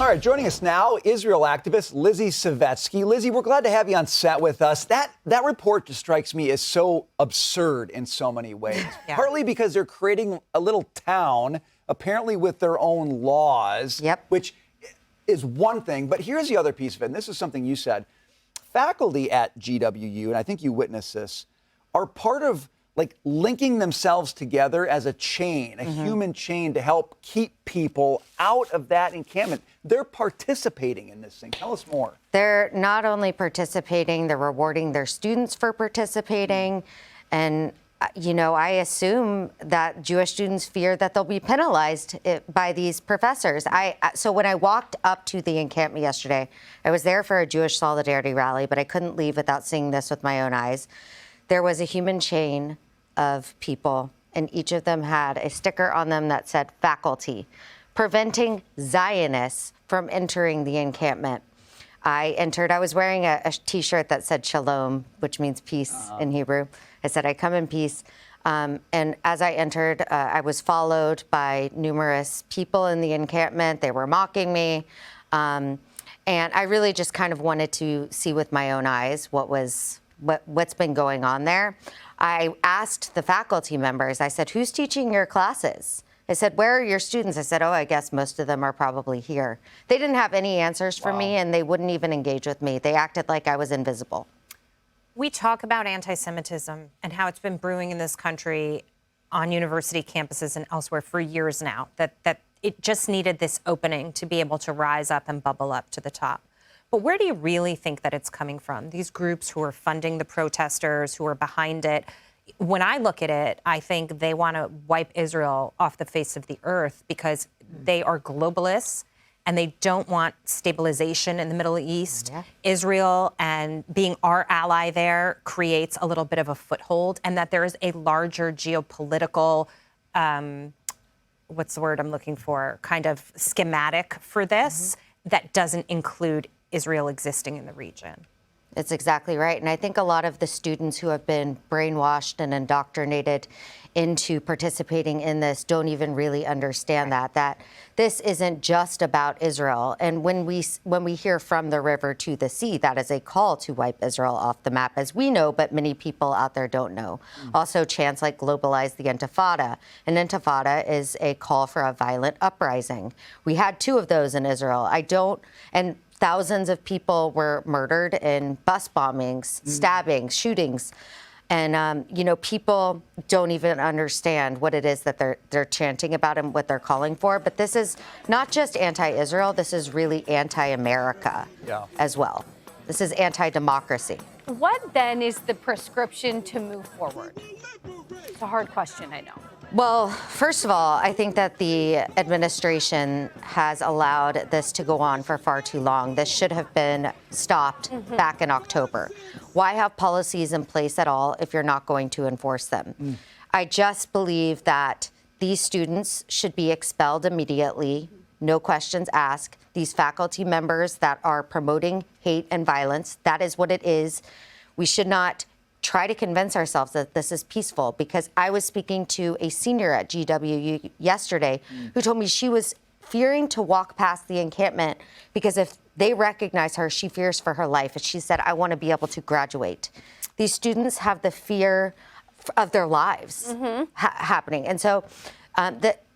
All right, joining us now, Israel activist Lizzy Savetsky. Lizzy, we're glad to have you on set with us. That report just strikes me as so absurd in so many ways. Yeah. Partly because they're creating a little town, apparently with their own laws, which is one thing. But here's the other piece of it, and this is something you said. Faculty at GWU, and I think you witnessed this, are part of linking themselves together as a chain, a human chain to help keep people out of that encampment. They're participating in this thing. Tell us more. They're not only participating, they're rewarding their students for participating. And, you know, I assume that Jewish students fear that they'll be penalized by these professors. So when I walked up to the encampment yesterday, I was there for a Jewish solidarity rally, but I couldn't leave without seeing this with my own eyes. There was a human chain of people, and each of them had a sticker on them that said faculty, preventing Zionists from entering the encampment. I was wearing a t-shirt that said shalom, which means peace in Hebrew. I said, I come in peace. And as I entered, I was followed by numerous people in the encampment. They were mocking me. And I really just kind of wanted to see with my own eyes what's been going on there. I asked the faculty members, I said, who's teaching your classes? I said, where are your students? I said, oh, I guess most of them are probably here. They didn't have any answers for me, and they wouldn't even engage with me. They acted like I was invisible. We talk about anti-Semitism and how it's been brewing in this country on university campuses and elsewhere for years now, that it just needed this opening to be able to rise up and bubble up to the top. But where do you really think that it's coming from? These groups who are funding the protesters, who are behind it. When I look at it, I think they want to wipe Israel off the face of the earth because they are globalists and they don't want stabilization in the Middle East. Yeah. Israel and being our ally there creates a little bit of a foothold, and that there is a larger geopolitical, what's the word I'm looking for, kind of schematic for this that doesn't include Israel existing in the region. It's exactly right. And I think a lot of the students who have been brainwashed and indoctrinated into participating in this don't even really understand that this isn't just about Israel. And when we hear from the river to the sea, that is a call to wipe Israel off the map, as we know, but many people out there don't know. Also, chants like globalize the Intifada. An Intifada is a call for a violent uprising. We had 2 of those in Israel. And thousands of people were murdered in bus bombings, stabbings, shootings. And, you know, people don't even understand what it is that they're chanting about and what they're calling for. But this is not just anti-Israel. This is really anti-America as well. This is anti-democracy. What then is the prescription to move forward? It's a hard question, I know. Well, first of all, I think that the administration has allowed this to go on for far too long. This should have been stopped back in October. Why have policies in place at all if you're not going to enforce them? I just believe that these students should be expelled immediately, no questions asked. These faculty members that are promoting hate and violence, that is what it is. We should not try to convince ourselves that this is peaceful, because I was speaking to a senior at GWU yesterday who told me she was fearing to walk past the encampment because if they recognize her, she fears for her life. And she said, I want to be able to graduate. These students have the fear of their lives happening. And so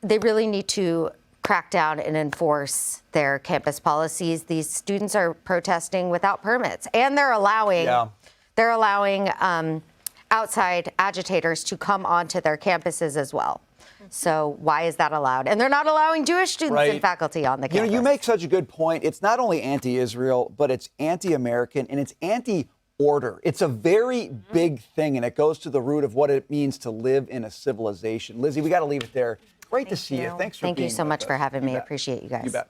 they really need to crack down and enforce their campus policies. These students are protesting without permits, and they're allowing outside agitators to come onto their campuses as well. So why is that allowed? And they're not allowing Jewish students and faculty on the campus. You know, you make such a good point. It's not only anti-Israel, but it's anti-American and it's anti-order. It's a very big thing, and it goes to the root of what it means to live in a civilization. Lizzy, we got to leave it there. Great to see you. Thanks for being with us. Thank you so much for having me. I appreciate you guys. You bet.